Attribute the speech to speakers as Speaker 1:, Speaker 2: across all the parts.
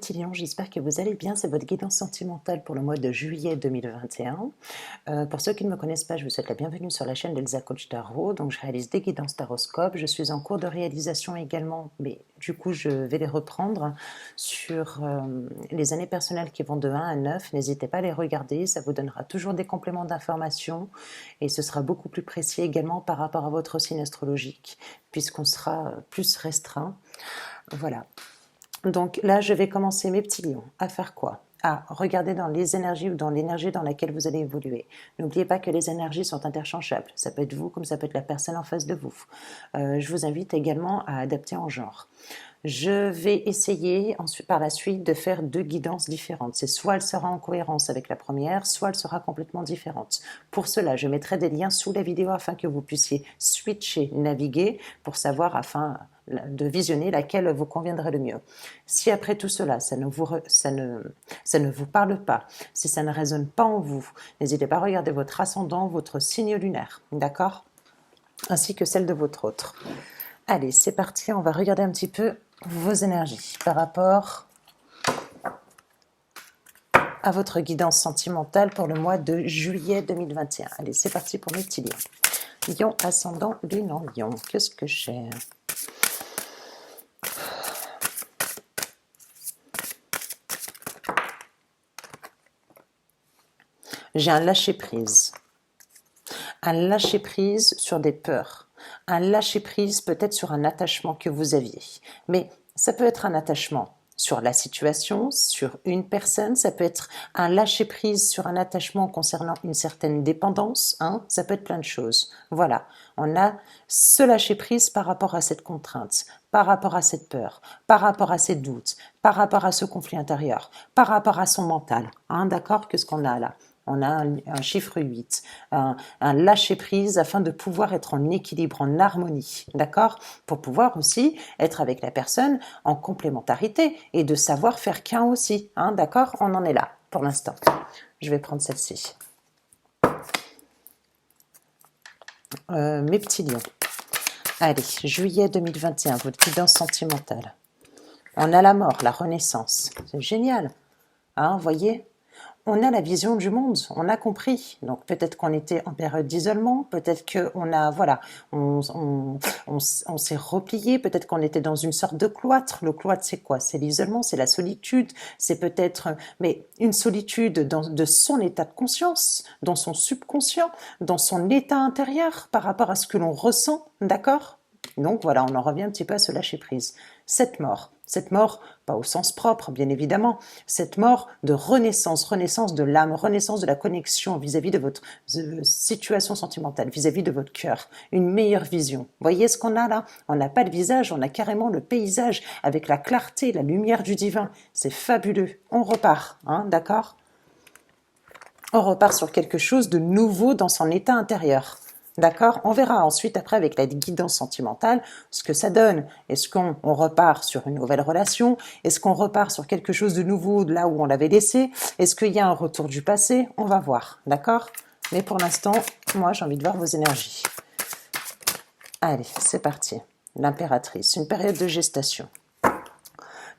Speaker 1: petits lions, j'espère que vous allez bien. C'est votre guidance sentimentale pour le mois de juillet 2021. Pour ceux qui ne me connaissent pas, je vous souhaite la bienvenue sur la chaîne d'Elsa Coach Tarot. Donc, je réalise des guidances taroscope. Je suis en cours de réalisation également, mais du coup, je vais les reprendre sur les années personnelles qui vont de 1 à 9. N'hésitez pas à les regarder, ça vous donnera toujours des compléments d'information et ce sera beaucoup plus précis également par rapport à votre signe astrologique, puisqu'on sera plus restreint. Voilà. Donc là, je vais commencer, mes petits lions, à faire quoi? À regarder dans les énergies ou dans l'énergie dans laquelle vous allez évoluer. N'oubliez pas que les énergies sont interchangeables. Ça peut être vous comme ça peut être la personne en face de vous. Je vous invite également à adapter en genre. Je vais essayer ensuite, par la suite de faire 2 guidances différentes. C'est soit elle sera en cohérence avec la première, soit elle sera complètement différente. Pour cela, je mettrai des liens sous la vidéo afin que vous puissiez switcher, naviguer pour savoir afin de visionner laquelle vous conviendrait le mieux. Si après tout cela, ça ne vous parle pas, si ça ne résonne pas en vous, n'hésitez pas à regarder votre ascendant, votre signe lunaire, d'accord? Ainsi que celle de votre autre. Allez, c'est parti, on va regarder un petit peu vos énergies par rapport à votre guidance sentimentale pour le mois de juillet 2021. Allez, c'est parti pour mes petits lions. Lion, ascendant, lune en lion. Qu'est-ce que j'ai? J'ai un lâcher-prise. Un lâcher-prise sur des peurs. Un lâcher-prise peut-être sur un attachement que vous aviez. Mais ça peut être un attachement sur la situation, sur une personne, ça peut être un lâcher-prise sur un attachement concernant une certaine dépendance, hein, ça peut être plein de choses. Voilà, on a ce lâcher-prise par rapport à cette contrainte, par rapport à cette peur, par rapport à ces doutes, par rapport à ce conflit intérieur, par rapport à son mental, hein, d'accord? Qu'est-ce qu'on a là? On a un chiffre 8, un lâcher-prise afin de pouvoir être en équilibre, en harmonie, d'accord? Pour pouvoir aussi être avec la personne en complémentarité et de savoir faire qu'un aussi, hein, d'accord? On en est là pour l'instant. Je vais prendre celle-ci. Mes petits lions. Allez, juillet 2021, votre guidance sentimentale. On a la mort, la renaissance. C'est génial, hein, voyez? On a la vision du monde, on a compris. Donc peut-être qu'on était en période d'isolement, peut-être qu'on a, voilà, on s'est replié, peut-être qu'on était dans une sorte de cloître. Le cloître, c'est quoi? C'est l'isolement, c'est la solitude, c'est peut-être, mais une solitude de son état de conscience, dans son subconscient, dans son état intérieur, par rapport à ce que l'on ressent, d'accord? Donc voilà, on en revient un petit peu à ce lâcher-prise. Cette mort, pas au sens propre, bien évidemment, cette mort de renaissance, renaissance de l'âme, renaissance de la connexion vis-à-vis de votre situation sentimentale, vis-à-vis de votre cœur, une meilleure vision. Voyez ce qu'on a là? On n'a pas de visage, on a carrément le paysage avec la clarté, la lumière du divin. C'est fabuleux. On repart, hein, d'accord? On repart sur quelque chose de nouveau dans son état intérieur. D'accord? On verra ensuite, après, avec la guidance sentimentale, ce que ça donne. Est-ce qu'on repart sur une nouvelle relation? Est-ce qu'on repart sur quelque chose de nouveau de là où on l'avait laissé? Est-ce qu'il y a un retour du passé? On va voir. D'accord? Mais pour l'instant, moi, j'ai envie de voir vos énergies. Allez, c'est parti. L'impératrice, une période de gestation.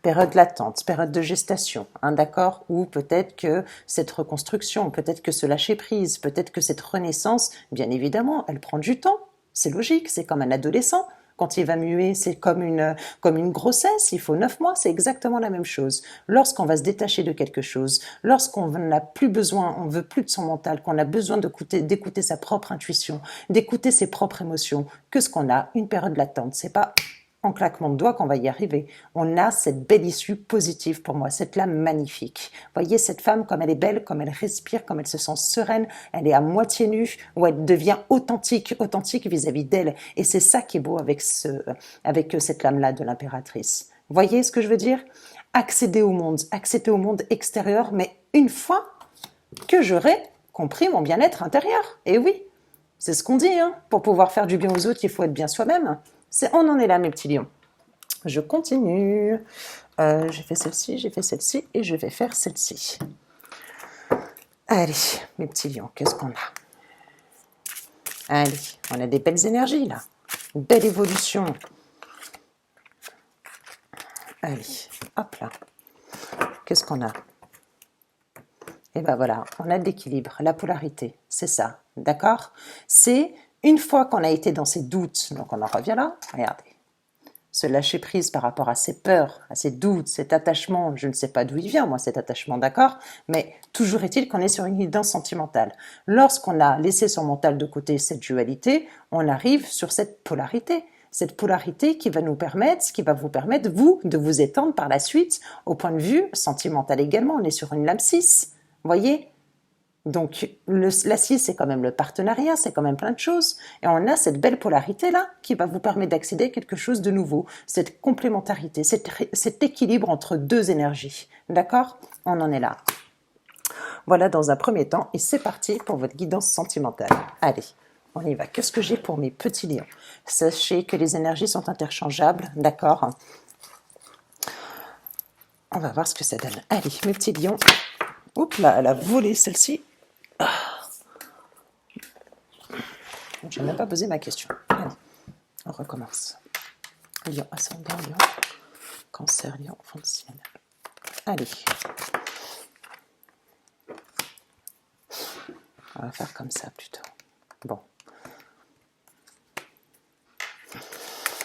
Speaker 1: Période latente, période de gestation, hein, d'accord? Ou peut-être que cette reconstruction, peut-être que ce lâcher-prise, peut-être que cette renaissance, bien évidemment, elle prend du temps. C'est logique, c'est comme un adolescent. Quand il va muer, c'est comme une grossesse, il faut 9 mois, c'est exactement la même chose. Lorsqu'on va se détacher de quelque chose, lorsqu'on n'a plus besoin, on veut plus de son mental, qu'on a besoin d'écouter sa propre intuition, d'écouter ses propres émotions, que ce qu'on a, une période latente, c'est pas en claquement de doigts qu'on va y arriver. On a cette belle issue positive pour moi, cette lame magnifique. Voyez cette femme comme elle est belle, comme elle respire, comme elle se sent sereine, elle est à moitié nue, où elle devient authentique vis-à-vis d'elle. Et c'est ça qui est beau avec cette lame-là de l'impératrice. Voyez ce que je veux dire? Accéder au monde extérieur, mais une fois que j'aurai compris mon bien-être intérieur. Et oui, c'est ce qu'on dit, hein. Pour pouvoir faire du bien aux autres, il faut être bien soi-même. On en est là, mes petits lions. Je continue. J'ai fait celle-ci et je vais faire celle-ci. Allez, mes petits lions, qu'est-ce qu'on a? Allez, on a des belles énergies, là. Une belle évolution. Allez, hop là. qu'est-ce qu'on a? Et ben voilà, on a de l'équilibre, la polarité, c'est ça, d'accord? C'est une fois qu'on a été dans ces doutes, donc on en revient là, regardez, se lâcher prise par rapport à ses peurs, à ses doutes, cet attachement, je ne sais pas d'où il vient moi cet attachement, d'accord? Mais toujours est-il qu'on est sur une guidance sentimentale. Lorsqu'on a laissé son mental de côté, cette dualité, on arrive sur cette polarité qui va nous permettre, qui va vous permettre, vous, de vous étendre par la suite au point de vue sentimental également. On est sur une lame 6. Voyez? Donc, la 6, c'est quand même le partenariat, c'est quand même plein de choses. Et on a cette belle polarité-là qui va vous permettre d'accéder à quelque chose de nouveau. Cette complémentarité, cet équilibre entre deux énergies. D'accord? On en est là. Voilà dans un premier temps. Et c'est parti pour votre guidance sentimentale. Allez, on y va. Qu'est-ce que j'ai pour mes petits lions? Sachez que les énergies sont interchangeables. D'accord? On va voir ce que ça donne. Allez, mes petits lions. Oups là, elle a volé celle-ci. Je n'ai même pas posé ma question. Allez, on recommence. Lion, ascendant, lion, cancer, lion, fond de ciel. Allez. On va faire comme ça plutôt. Bon.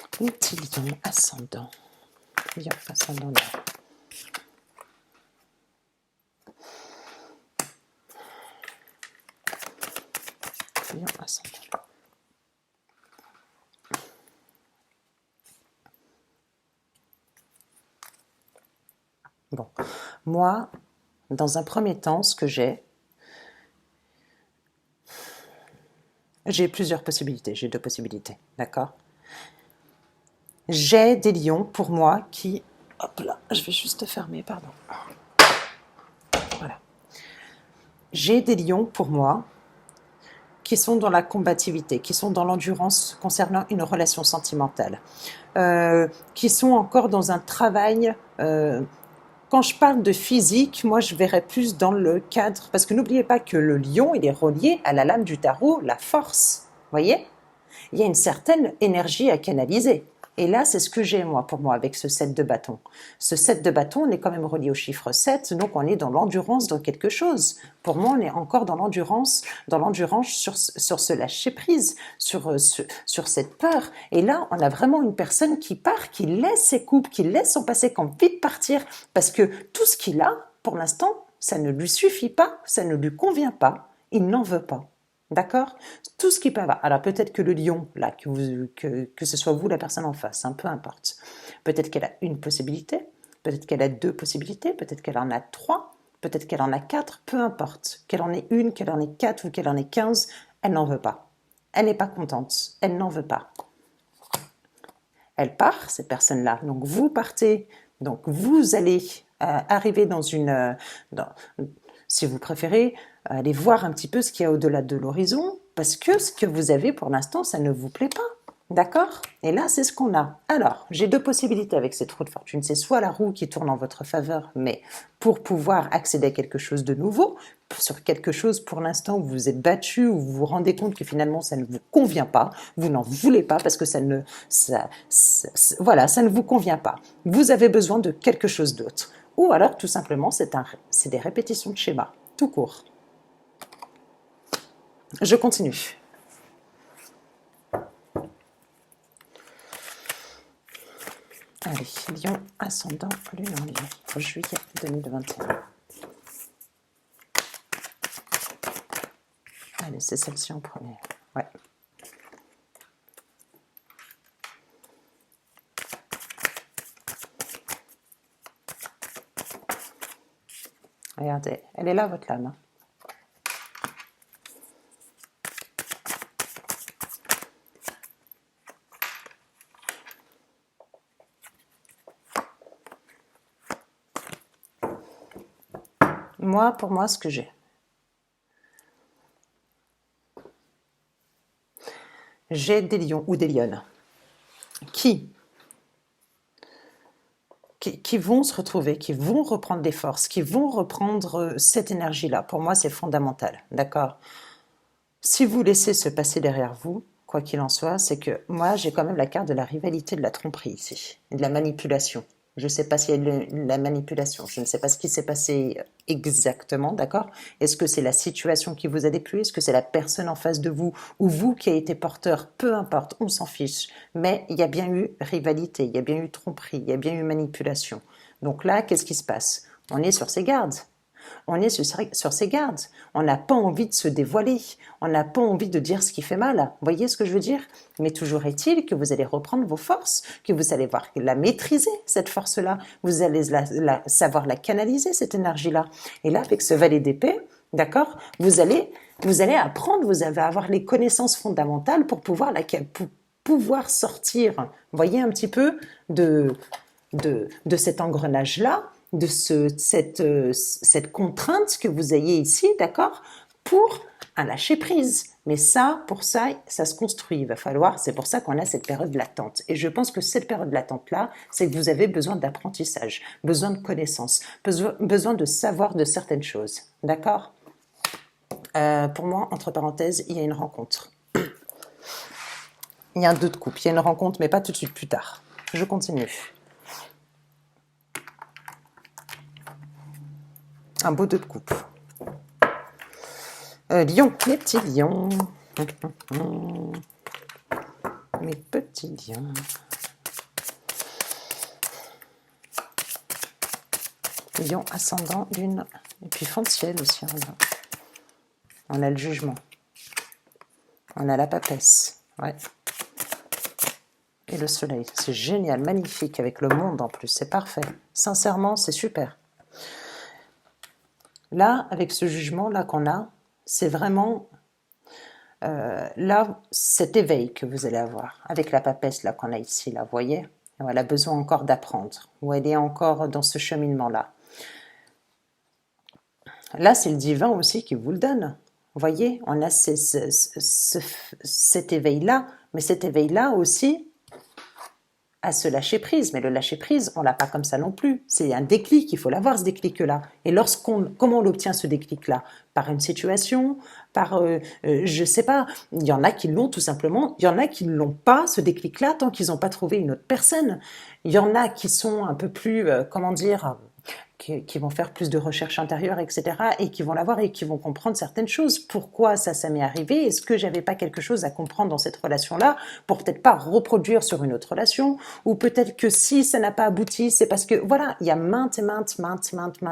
Speaker 1: Petit lion, ascendant. Lion, ascendant, lion. Lion, ascendant. Bon, moi, dans un premier temps, ce que j'ai plusieurs possibilités, j'ai deux possibilités, d'accord? J'ai des lions pour moi qui... Hop là, je vais juste fermer, pardon. Voilà. J'ai des lions pour moi qui sont dans la combativité, qui sont dans l'endurance concernant une relation sentimentale, qui sont encore dans un travail... quand je parle de physique, moi je verrais plus dans le cadre, parce que n'oubliez pas que le lion, il est relié à la lame du tarot, la force, voyez? Il y a une certaine énergie à canaliser. Et là, c'est ce que j'ai, moi, pour moi, avec ce 7 de bâton. Ce 7 de bâton, on est quand même relié au chiffre 7, donc on est dans l'endurance dans quelque chose. Pour moi, on est encore dans l'endurance sur ce lâcher-prise, sur cette peur. Et là, on a vraiment une personne qui part, qui laisse ses coupes, qui laisse son passé comme vite partir, parce que tout ce qu'il a, pour l'instant, ça ne lui suffit pas, ça ne lui convient pas, il n'en veut pas. D'accord? Tout ce qui peut avoir. Alors peut-être que le lion, là, que ce soit vous la personne en face, hein, peu importe. Peut-être qu'elle a une possibilité, peut-être qu'elle a deux possibilités, peut-être qu'elle en a trois, peut-être qu'elle en a quatre, peu importe. Qu'elle en ait une, qu'elle en ait quatre ou qu'elle en ait 15, elle n'en veut pas. Elle n'est pas contente, elle n'en veut pas. Elle part, cette personne-là. Donc vous partez, donc vous allez arriver dans une... si vous préférez, aller voir un petit peu ce qu'il y a au-delà de l'horizon, parce que ce que vous avez pour l'instant, ça ne vous plaît pas. D'accord? Et là, c'est ce qu'on a. Alors, j'ai deux possibilités avec cette roue de fortune. C'est soit la roue qui tourne en votre faveur, mais pour pouvoir accéder à quelque chose de nouveau, sur quelque chose pour l'instant où vous vous êtes battu, où vous vous rendez compte que finalement ça ne vous convient pas, vous n'en voulez pas parce que voilà, ça ne vous convient pas. Vous avez besoin de quelque chose d'autre. Ou alors, tout simplement, c'est des répétitions de schémas, tout court. Je continue. Allez, lion, ascendant, lune en lion, pour juillet 2021. Allez, c'est celle-ci en premier. Ouais. Regardez, elle est là, votre lame. Moi, pour moi, ce que j'ai des lions ou des lionnes qui vont se retrouver, qui vont reprendre des forces, qui vont reprendre cette énergie-là. Pour moi, c'est fondamental, d'accord? Si vous laissez se passer derrière vous, quoi qu'il en soit, c'est que moi, j'ai quand même la carte de la rivalité, de la tromperie ici, et de la manipulation, Je ne sais pas s'il y a de la manipulation. Je ne sais pas ce qui s'est passé exactement, d'accord? Est-ce que c'est la situation qui vous a déplu? Est-ce que c'est la personne en face de vous ou vous qui a été porteur? Peu importe, on s'en fiche. Mais il y a bien eu rivalité, il y a bien eu tromperie, il y a bien eu manipulation. Donc là, qu'est-ce qui se passe? On est sur ses gardes. On est sur ses gardes. On n'a pas envie de se dévoiler. On n'a pas envie de dire ce qui fait mal. Vous voyez ce que je veux dire? Mais toujours est-il que vous allez reprendre vos forces, que vous allez voir la maîtriser, cette force-là. Vous allez savoir la canaliser, cette énergie-là. Et là, avec ce valet d'épée, d'accord, vous allez apprendre, vous allez avoir les connaissances fondamentales pour pouvoir sortir, vous voyez un petit peu, de cet engrenage-là, de cette contrainte que vous ayez ici, d'accord, pour un lâcher-prise. Mais ça, pour ça, ça se construit. Il va falloir, c'est pour ça qu'on a cette période latente. Et je pense que cette période latente-là, c'est que vous avez besoin d'apprentissage, besoin de connaissances, besoin de savoir de certaines choses. D'accord? Pour moi, entre parenthèses, il y a une rencontre. Il y a un 2 de coupe. Il y a une rencontre, mais pas tout de suite, plus tard. Je continue. Un beau 2 de coupe. Lion, mes petits lions. Mes petits lions. Lion, ascendant, lune. Et puis fond de ciel aussi. On a le jugement. On a la papesse. Ouais. Et le soleil. C'est génial, magnifique, avec le monde en plus. C'est parfait. Sincèrement, c'est super. Là, avec ce jugement-là qu'on a, c'est vraiment là, cet éveil que vous allez avoir, avec la papesse là qu'on a ici, là, vous voyez, elle a besoin encore d'apprendre, ou elle est encore dans ce cheminement-là. Là, c'est le divin aussi qui vous le donne. Vous voyez, on a cet éveil-là, mais cet éveil-là aussi à se lâcher prise. Mais le lâcher prise, on l'a pas comme ça non plus. C'est un déclic, il faut l'avoir ce déclic-là. Et comment on l'obtient ce déclic-là? Par une situation, par, je sais pas, il y en a qui l'ont tout simplement, il y en a qui ne l'ont pas, ce déclic-là, tant qu'ils n'ont pas trouvé une autre personne. Il y en a qui sont un peu plus, comment dire, qui vont faire plus de recherche intérieure, etc., et qui vont l'avoir et qui vont comprendre certaines choses. Pourquoi ça m'est arrivé? Est-ce que j'avais pas quelque chose à comprendre dans cette relation-là pour peut-être pas reproduire sur une autre relation? Ou peut-être que si ça n'a pas abouti, c'est parce que, voilà, il y a maintes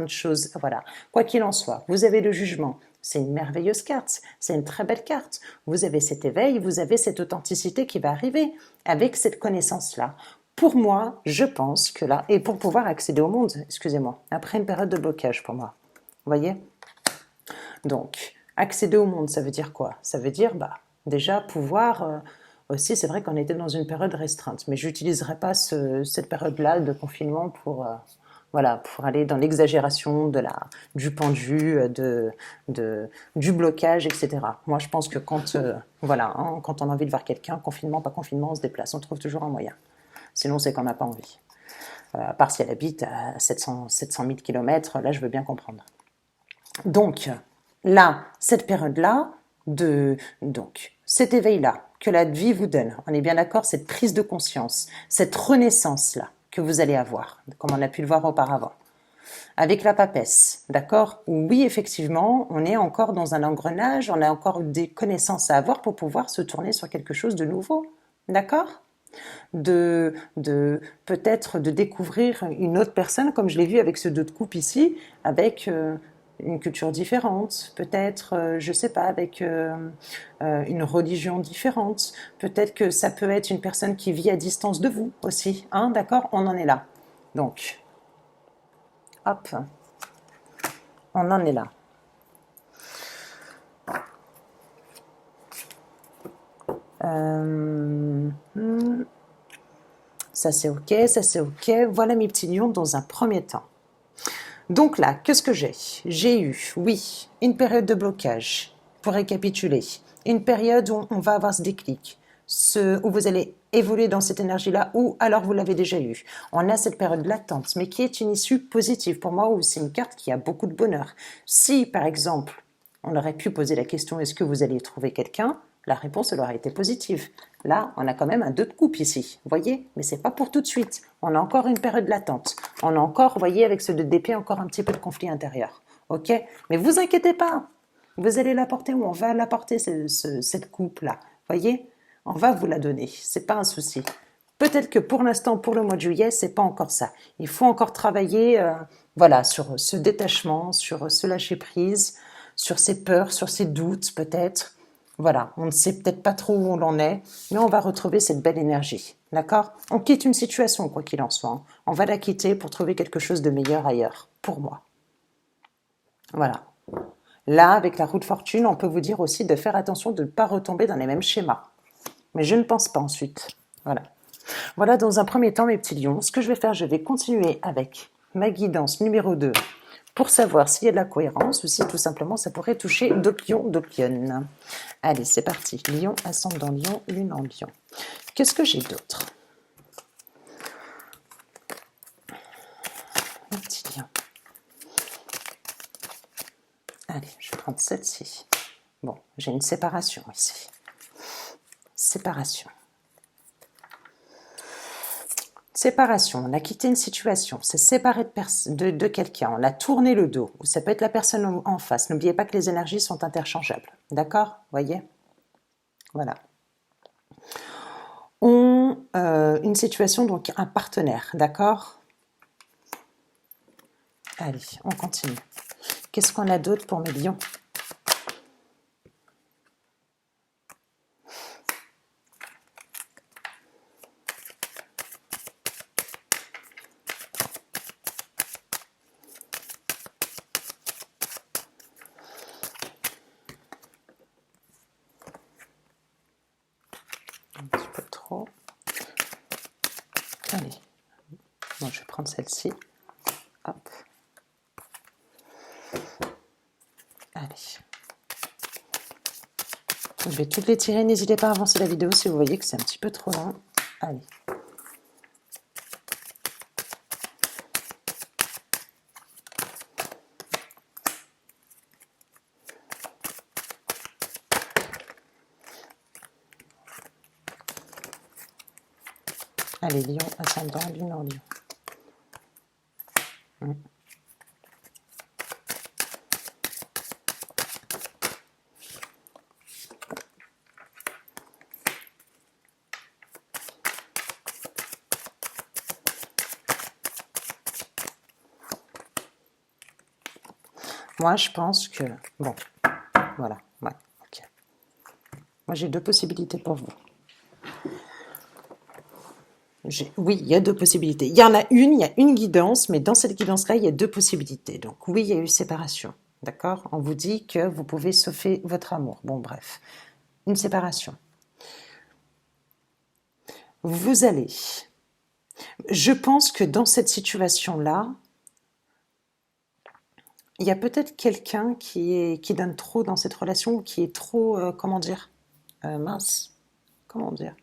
Speaker 1: choses. Voilà. Quoi qu'il en soit, vous avez le jugement. C'est une merveilleuse carte, c'est une très belle carte. Vous avez cet éveil, vous avez cette authenticité qui va arriver avec cette connaissance-là. Pour moi, je pense que là, et pour pouvoir accéder au monde, excusez-moi, après une période de blocage pour moi, vous voyez? Donc, accéder au monde, ça veut dire quoi? Ça veut dire, déjà pouvoir, aussi, c'est vrai qu'on était dans une période restreinte, mais j'utiliserai pas cette période-là de confinement pour, voilà, pour aller dans l'exagération du pendu, du blocage, etc. Moi, je pense que quand, voilà, hein, quand on a envie de voir quelqu'un, confinement, pas confinement, on se déplace, on trouve toujours un moyen. Sinon, c'est qu'on n'a pas envie. À part si elle habite à 700 000 km, là, je veux bien comprendre. Donc, là, cette période-là, donc, cet éveil-là que la vie vous donne, on est bien d'accord, cette prise de conscience, cette renaissance-là que vous allez avoir, comme on a pu le voir auparavant. Avec la papesse, d'accord? Oui, effectivement, on est encore dans un engrenage, on a encore des connaissances à avoir pour pouvoir se tourner sur quelque chose de nouveau, d'accord? Peut-être de découvrir une autre personne, comme je l'ai vu avec ce 2 de coupe ici, avec une culture différente, peut-être, je sais pas, avec une religion différente, peut-être que ça peut être une personne qui vit à distance de vous aussi, hein, d'accord? On en est là. Donc, hop, on en est là. Ça c'est ok, ça c'est ok. Voilà mes petits lions dans un premier temps. Donc là, qu'est-ce que j'ai? J'ai eu, oui, une période de blocage, pour récapituler. Une période où on va avoir ce déclic, où vous allez évoluer dans cette énergie-là, ou alors vous l'avez déjà eu. On a cette période latente, mais qui est une issue positive pour moi, où c'est une carte qui a beaucoup de bonheur. Si, par exemple, on aurait pu poser la question, est-ce que vous allez trouver quelqu'un? La réponse, elle aurait été positive. Là, on a quand même un 2 de coupe ici, vous voyez? Mais c'est pas pour tout de suite. On a encore une période latente. On a encore, vous voyez, avec ce 2 d'épée, encore un petit peu de conflit intérieur. Ok? Mais vous inquiétez pas. Vous allez l'apporter ou on va l'apporter, cette coupe-là. Voyez? On va vous la donner. C'est pas un souci. Peut-être que pour l'instant, pour le mois de juillet, c'est pas encore ça. Il faut encore travailler, voilà, sur ce détachement, sur ce lâcher prise, sur ses peurs, sur ses doutes, peut-être. Voilà, on ne sait peut-être pas trop où on en est, mais on va retrouver cette belle énergie. D'accord? On quitte une situation, quoi qu'il en soit, hein. On va la quitter pour trouver quelque chose de meilleur ailleurs, pour moi. Voilà. Là, avec la roue de fortune, on peut vous dire aussi de faire attention de ne pas retomber dans les mêmes schémas. Mais je ne pense pas ensuite. Voilà. Voilà, dans un premier temps, mes petits lions, ce que je vais faire, je vais continuer avec ma guidance numéro 2 pour savoir s'il y a de la cohérence ou si tout simplement ça pourrait toucher d'autres lions, d'autres lionnes. Allez, c'est parti. Lion, ascendant lion, lune en lion. Qu'est-ce que j'ai d'autre? Mes petits lions. Allez, je vais prendre celle-ci. Bon, j'ai une séparation ici. Séparation. Séparation, on a quitté une situation, c'est séparé de quelqu'un, on a tourné le dos, ou ça peut être la personne en face. N'oubliez pas que les énergies sont interchangeables, d'accord? Voyez? Voilà. Une situation, donc un partenaire, d'accord? Allez, on continue. Qu'est-ce qu'on a d'autre pour mes lions? Un petit peu trop. Allez, bon, je vais prendre celle-ci. Hop. Allez. Je vais toutes les tirer, n'hésitez pas à avancer la vidéo si vous voyez que c'est un petit peu trop long. Allez. Allez, lion, ascendant, lune en lion. Moi, je pense que... Bon, voilà, ouais, ok. Moi, j'ai deux possibilités pour vous. Oui, il y a deux possibilités. Il y a une guidance, mais dans cette guidance-là, il y a deux possibilités. Donc oui, il y a eu séparation, d'accord? On vous dit que vous pouvez sauver votre amour. Bon, bref, une séparation. Vous allez... Je pense que dans cette situation-là, il y a peut-être quelqu'un qui donne trop dans cette relation, ou qui est trop, comment dire, mince, comment dire.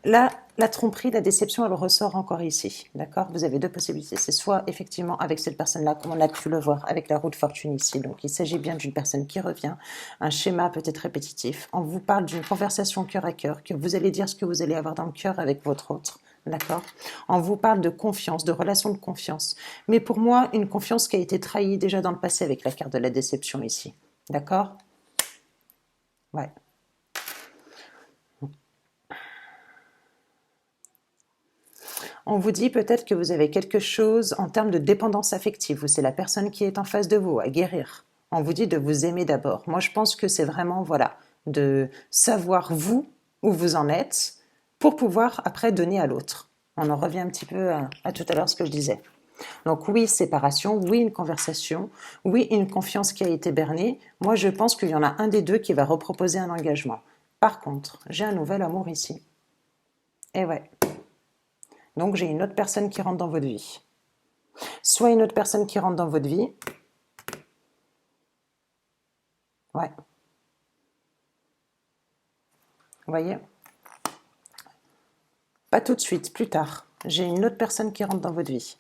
Speaker 1: Là, la tromperie, la déception, elle ressort encore ici, d'accord? Vous avez deux possibilités. C'est soit effectivement avec cette personne-là, comme on a pu le voir avec la roue de fortune ici. Donc, il s'agit bien d'une personne qui revient, un schéma peut-être répétitif. On vous parle d'une conversation cœur à cœur, que vous allez dire ce que vous allez avoir dans le cœur avec votre autre, d'accord? On vous parle de confiance, de relation de confiance. Mais pour moi, une confiance qui a été trahie déjà dans le passé avec la carte de la déception ici, d'accord? Ouais. On vous dit peut-être que vous avez quelque chose en termes de dépendance affective, ou c'est la personne qui est en face de vous à guérir. On vous dit de vous aimer d'abord. Moi, je pense que c'est vraiment, voilà, de savoir vous, où vous en êtes, pour pouvoir après donner à l'autre. On en revient un petit peu à tout à l'heure ce que je disais. Donc oui, séparation, oui, une conversation, oui, une confiance qui a été bernée. Moi, je pense qu'il y en a un des deux qui va reproposer un engagement. Par contre, j'ai un nouvel amour ici. Et ouais. Donc, j'ai une autre personne qui rentre dans votre vie. Soit une autre personne qui rentre dans votre vie. Ouais. Vous voyez? Pas tout de suite, plus tard. J'ai une autre personne qui rentre dans votre vie.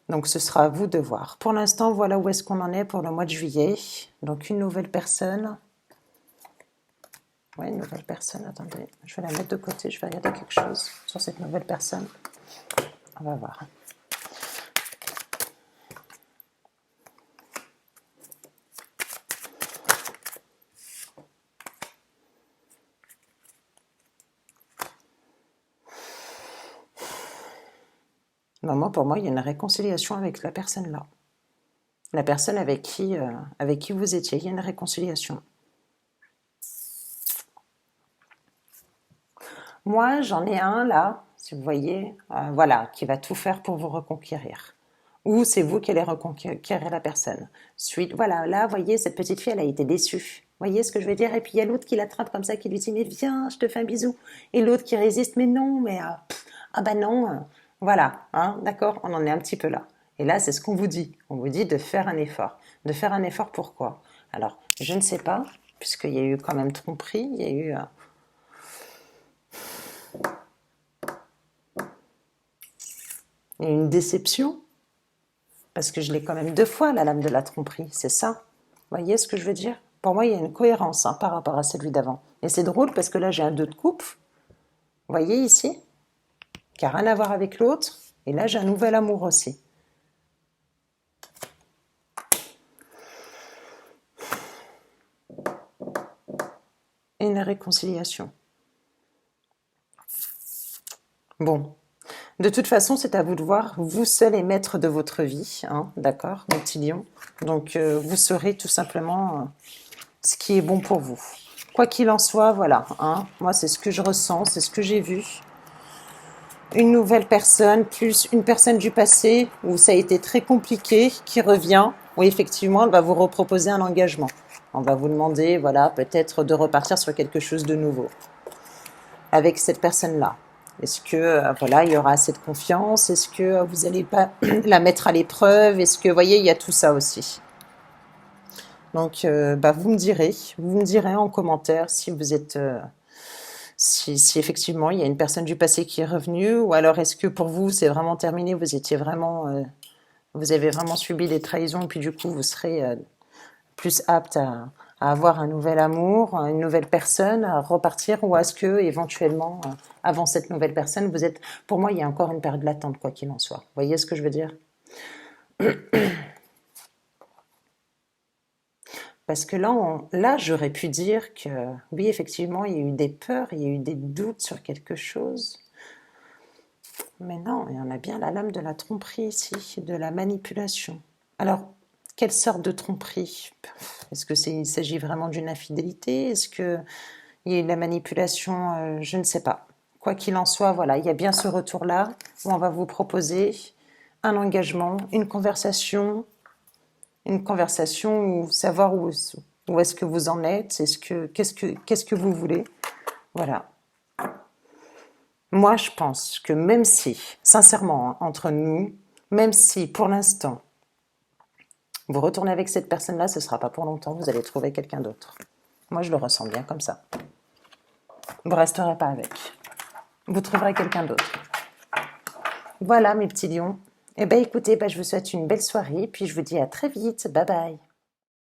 Speaker 1: Donc, ce sera à vous de voir. Pour l'instant, voilà où est-ce qu'on en est pour le mois de juillet. Donc, une nouvelle personne. Ouais, une nouvelle personne. Attendez, je vais la mettre de côté. Je vais regarder quelque chose sur cette nouvelle personne. On va voir. Non, moi, pour moi, il y a une réconciliation avec la personne là. La personne avec qui vous étiez, il y a une réconciliation. Moi, j'en ai un là, si vous voyez, voilà, qui va tout faire pour vous reconquérir. Ou c'est vous qui allez reconquérir la personne. Suite, voilà, là, vous voyez, cette petite fille, elle a été déçue. Vous voyez ce que je veux dire? Et puis il y a l'autre qui l'attrape comme ça, qui lui dit, mais viens, je te fais un bisou. Et l'autre qui résiste, mais non, mais ah bah non. Voilà, hein, d'accord, on en est un petit peu là. Et là, c'est ce qu'on vous dit. On vous dit de faire un effort. De faire un effort pourquoi? Alors, je ne sais pas, puisqu'il y a eu quand même tromperie, il y a eu une déception, parce que je l'ai quand même 2 fois, la lame de la tromperie, c'est ça. Vous voyez ce que je veux dire? Pour moi, il y a une cohérence hein, par rapport à celui d'avant. Et c'est drôle parce que là, j'ai un 2 de coupe. Vous voyez ici? Qui n'a rien à voir avec l'autre. Et là, j'ai un nouvel amour aussi. Et une réconciliation. Bon. De toute façon, c'est à vous de voir. Vous seul est maître de votre vie. Hein, d'accord, mon petit lion. Donc, vous saurez tout simplement ce qui est bon pour vous. Quoi qu'il en soit, voilà. Hein, moi, c'est ce que je ressens, c'est ce que j'ai vu. Une nouvelle personne, plus une personne du passé où ça a été très compliqué, qui revient, où effectivement, elle va vous reproposer un engagement. On va vous demander, voilà, peut-être de repartir sur quelque chose de nouveau avec cette personne-là. Est-ce que, voilà, il y aura assez de confiance? Est-ce que vous n'allez pas la mettre à l'épreuve? Est-ce que, vous voyez, il y a tout ça aussi. Donc, vous me direz en commentaire si vous êtes, si effectivement il y a une personne du passé qui est revenue, ou alors est-ce que pour vous c'est vraiment terminé, vous étiez vraiment, vous avez vraiment subi des trahisons et puis du coup vous serez plus apte à avoir un nouvel amour, une nouvelle personne, à repartir, ou est-ce que éventuellement avant cette nouvelle personne vous êtes, pour moi il y a encore une période latente quoi qu'il en soit. Vous voyez ce que je veux dire? Parce que là, j'aurais pu dire que oui, effectivement, il y a eu des peurs, il y a eu des doutes sur quelque chose. Mais non, il y en a bien la lame de la tromperie ici, de la manipulation. Alors, quelle sorte de tromperie? Est-ce que il s'agit vraiment d'une infidélité? Est-ce qu'il y a eu de la manipulation? Je ne sais pas. Quoi qu'il en soit, voilà, il y a bien ce retour-là où on va vous proposer un engagement, une conversation ou savoir où est-ce que vous en êtes, qu'est-ce que vous voulez. Voilà. Moi, je pense que même si, sincèrement, hein, entre nous, même si pour l'instant, vous retournez avec cette personne-là, ce ne sera pas pour longtemps, vous allez trouver quelqu'un d'autre. Moi, je le ressens bien comme ça. Vous ne resterez pas avec. Vous trouverez quelqu'un d'autre. Voilà, mes petits lions. Eh bien, écoutez, je vous souhaite une belle soirée, puis je vous dis à très vite. Bye bye.